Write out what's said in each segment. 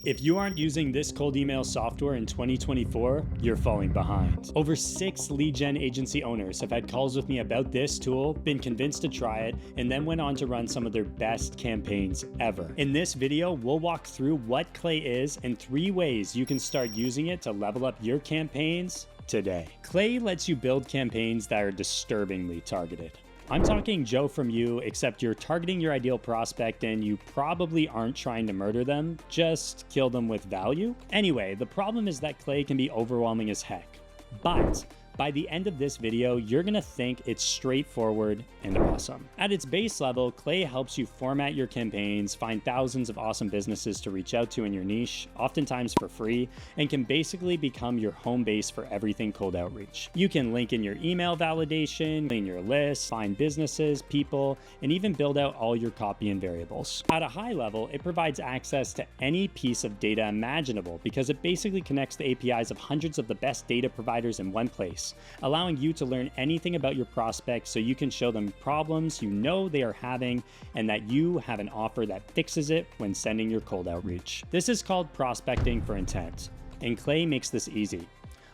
If you aren't using this cold email software in 2024, you're falling behind. Over 6 lead gen agency owners have had calls with me about this tool, been convinced to try it, and then went on to run some of their best campaigns ever. In this video, we'll walk through what Clay is and 3 ways you can start using it to level up your campaigns today. Clay lets you build campaigns that are disturbingly targeted. I'm talking Joe from you, except you're targeting your ideal prospect and you probably aren't trying to murder them, just kill them with value. Anyway, the problem is that Clay can be overwhelming as heck. But by the end of this video, you're gonna think it's straightforward and awesome. At its base level, Clay helps you format your campaigns, find thousands of awesome businesses to reach out to in your niche, oftentimes for free, and can basically become your home base for everything cold outreach. You can link in your email validation, clean your list, find businesses, people, and even build out all your copy and variables. At a high level, it provides access to any piece of data imaginable because it basically connects the APIs of hundreds of the best data providers in one place, allowing you to learn anything about your prospects so you can show them problems you know they are having and that you have an offer that fixes it when sending your cold outreach. This is called prospecting for intent, and Clay makes this easy.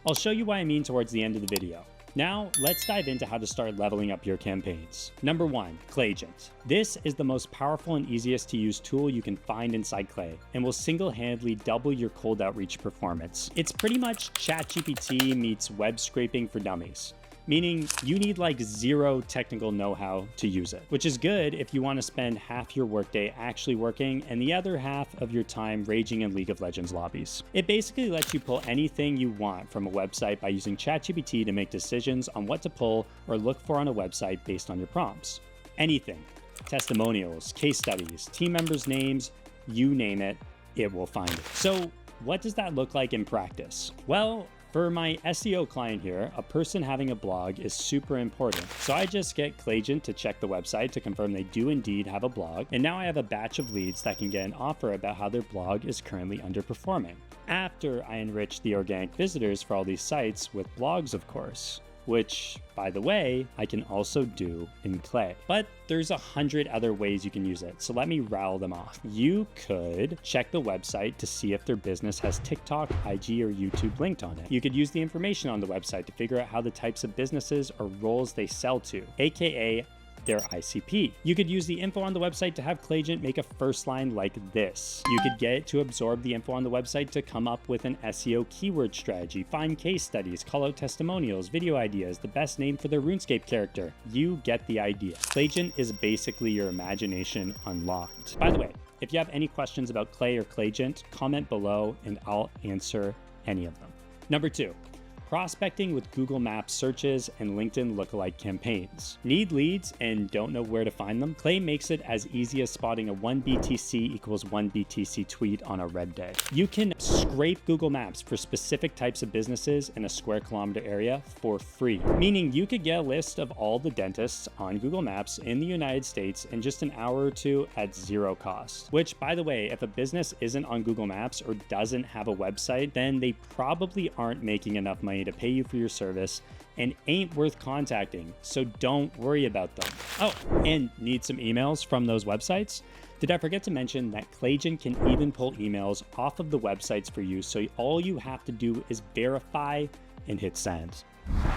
I'll show you what I mean towards the end of the video. Now, let's dive into how to start leveling up your campaigns. Number 1, Claygent. This is the most powerful and easiest to use tool you can find inside Clay and will single-handedly double your cold outreach performance. It's pretty much ChatGPT meets web scraping for dummies, meaning you need like 0 technical know-how to use it, which is good if you want to spend half your workday actually working and the other half of your time raging in League of Legends lobbies. It basically lets you pull anything you want from a website by using ChatGPT to make decisions on what to pull or look for on a website based on your prompts. Anything. Testimonials, case studies, team members' names, you name it, it will find it. So what does that look like in practice? Well, for my SEO client here, a person having a blog is super important. So I just get Claygent to check the website to confirm they do indeed have a blog. And now I have a batch of leads that can get an offer about how their blog is currently underperforming. After I enrich the organic visitors for all these sites with blogs, of course, which, by the way, I can also do in Clay. But there's 100 other ways you can use it, so let me rattle them off. You could check the website to see if their business has TikTok, IG, or YouTube linked on it. You could use the information on the website to figure out how the types of businesses or roles they sell to, aka their ICP. You could use the info on the website to have Claygent make a first line like this. You could get it to absorb the info on the website to come up with an SEO keyword strategy, find case studies, call out testimonials, video ideas, the best name for their RuneScape character. You get the idea. Claygent is basically your imagination unlocked. By the way, if you have any questions about Clay or Claygent, comment below and I'll answer any of them. Number 2. Prospecting with Google Maps searches and LinkedIn lookalike campaigns. Need leads and don't know where to find them? Clay makes it as easy as spotting a 1 BTC equals 1 BTC tweet on a red day. You can scrape Google Maps for specific types of businesses in a square kilometer area for free, meaning you could get a list of all the dentists on Google Maps in the United States in just an hour or 2 at 0 cost. Which, by the way, if a business isn't on Google Maps or doesn't have a website, then they probably aren't making enough money to pay you for your service and ain't worth contacting, so don't worry about them. Oh, and need some emails from those websites? Did I forget to mention that Claygent can even pull emails off of the websites for you, so all you have to do is verify and hit send.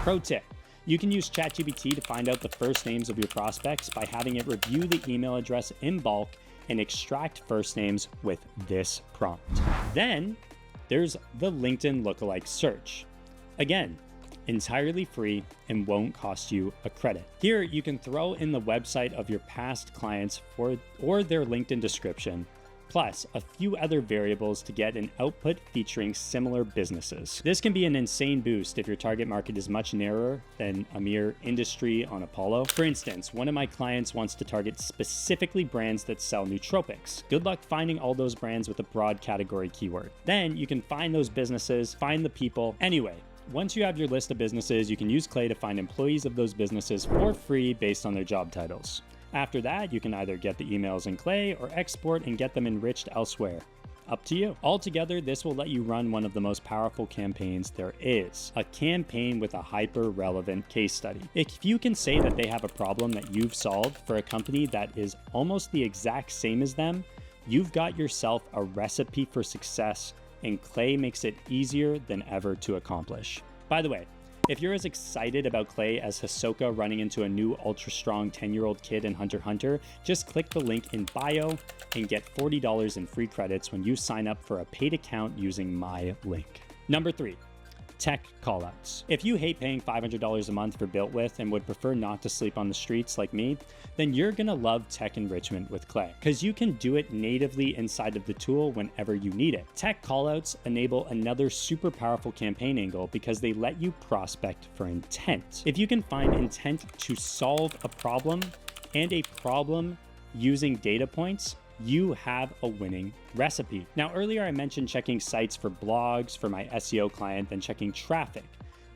Pro tip. You can use ChatGPT to find out the first names of your prospects by having it review the email address in bulk and extract first names with this prompt. Then there's the LinkedIn lookalike search. Again, entirely free and won't cost you a credit. Here, you can throw in the website of your past clients or their LinkedIn description, plus a few other variables to get an output featuring similar businesses. This can be an insane boost if your target market is much narrower than a mere industry on Apollo. For instance, one of my clients wants to target specifically brands that sell nootropics. Good luck finding all those brands with a broad category keyword. Then you can find those businesses, find the people. Anyway, once you have your list of businesses, you can use Clay to find employees of those businesses for free based on their job titles. After that, you can either get the emails in Clay or export and get them enriched elsewhere. Up to you. Altogether, this will let you run one of the most powerful campaigns there is, a campaign with a hyper-relevant case study. If you can say that they have a problem that you've solved for a company that is almost the exact same as them, you've got yourself a recipe for success, and Clay makes it easier than ever to accomplish. By the way, if you're as excited about Clay as Hisoka running into a new ultra-strong 10-year-old kid in Hunter x Hunter, just click the link in bio and get $40 in free credits when you sign up for a paid account using my link. Number 3. Tech callouts. If you hate paying $500 a month for Built With and would prefer not to sleep on the streets like me, then you're gonna love tech enrichment with Clay, because you can do it natively inside of the tool whenever you need it. Tech callouts enable another super powerful campaign angle because they let you prospect for intent. If you can find intent to solve a problem and a problem using data points, you have a winning recipe. Now, earlier I mentioned checking sites for blogs for my SEO client, then checking traffic.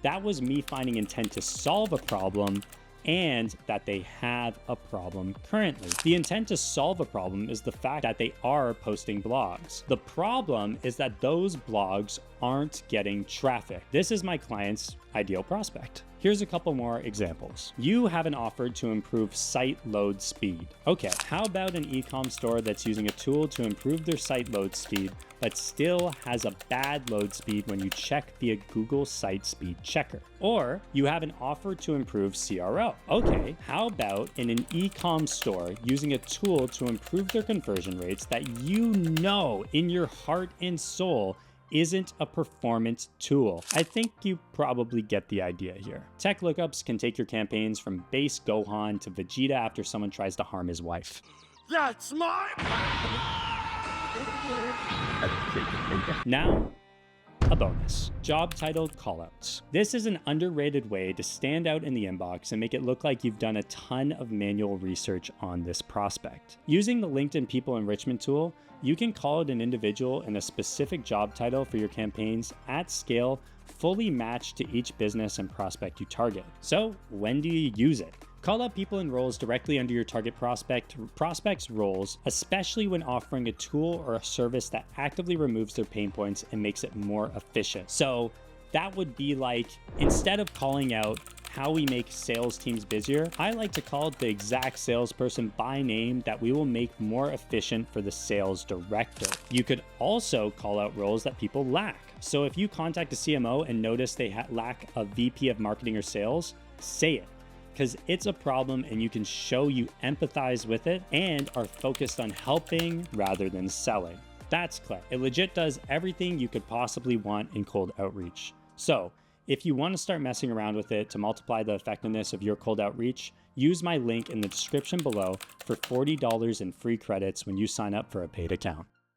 That was me finding intent to solve a problem and that they have a problem currently. The intent to solve a problem is the fact that they are posting blogs. The problem is that those blogs aren't getting traffic. This is my client's ideal prospect. Here's a couple more examples. You have an offer to improve site load speed. Okay, how about an e-com store that's using a tool to improve their site load speed, but still has a bad load speed when you check via Google Site Speed Checker? Or you have an offer to improve CRO. Okay, how about in an e-com store using a tool to improve their conversion rates that you know in your heart and soul isn't a performance tool? I think you probably get the idea here. Tech lookups can take your campaigns from base Gohan to Vegeta after someone tries to harm his wife. That's my... Now, a bonus. Job title callouts. This is an underrated way to stand out in the inbox and make it look like you've done a ton of manual research on this prospect. Using the LinkedIn People Enrichment tool, you can call out an individual in a specific job title for your campaigns at scale, fully matched to each business and prospect you target. So when do you use it? Call out people and roles directly under your target prospect's roles, especially when offering a tool or a service that actively removes their pain points and makes it more efficient. So that would be like, instead of calling out how we make sales teams busier, I like to call it the exact salesperson by name that we will make more efficient for the sales director. You could also call out roles that people lack. So if you contact a CMO and notice they lack a VP of marketing or sales, say it, because it's a problem and you can show you empathize with it and are focused on helping rather than selling. That's Clay. It legit does everything you could possibly want in cold outreach. So if you want to start messing around with it to multiply the effectiveness of your cold outreach, use my link in the description below for $40 in free credits when you sign up for a paid account.